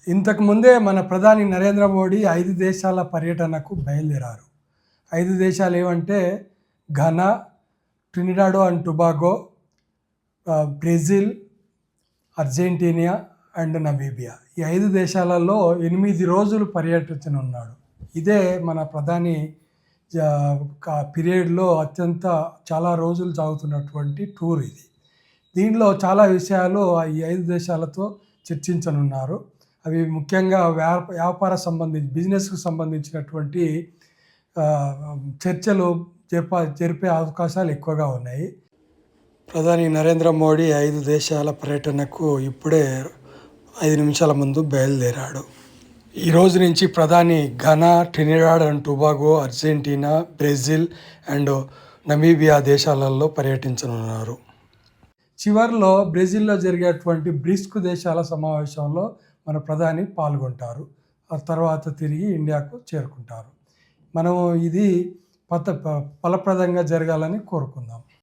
ఇంతకుముందే మన ప్రధాని నరేంద్ర మోడీ 5 దేశాల పర్యటనకు బయలుదేరారు. 5 దేశాలు ఏవంటే Ghana, Trinidad and Tobago, Brazil, Argentina and Namibia. ఈ 5 దేశాలలో 8 రోజులు పర్యటించనున్నాడు. ఇదే మన ప్రధాని పీరియడ్లో చాలా రోజులు సాగుతున్నటువంటి టూర్ ఇది. దీనిలో చాలా విషయాలు ఈ 5 దేశాలతో చర్చించనున్నారు. అవి ముఖ్యంగా వ్యాపార బిజినెస్కు సంబంధించినటువంటి చర్చలు జరిపే అవకాశాలు ఎక్కువగా ఉన్నాయి. ప్రధాని నరేంద్ర మోడీ 5 దేశాల పర్యటనకు ఇప్పుడే 5 నిమిషాల ముందు బయలుదేరాడు. ఈ రోజు నుంచి ప్రధాని Ghana, Trinidad and Tobago, Argentina, Brazil and Namibia దేశాలలో పర్యటించనున్నారు. చివరిలో బ్రెజిల్లో జరిగేటువంటి బ్రిక్స్ దేశాల సమావేశంలో మన ప్రధాని పాల్గొంటారు. ఆ తర్వాత తిరిగి ఇండియాకు చేరుకుంటారు. మనం ఇది ఫలప్రదంగా జరగాలని కోరుకుందాం.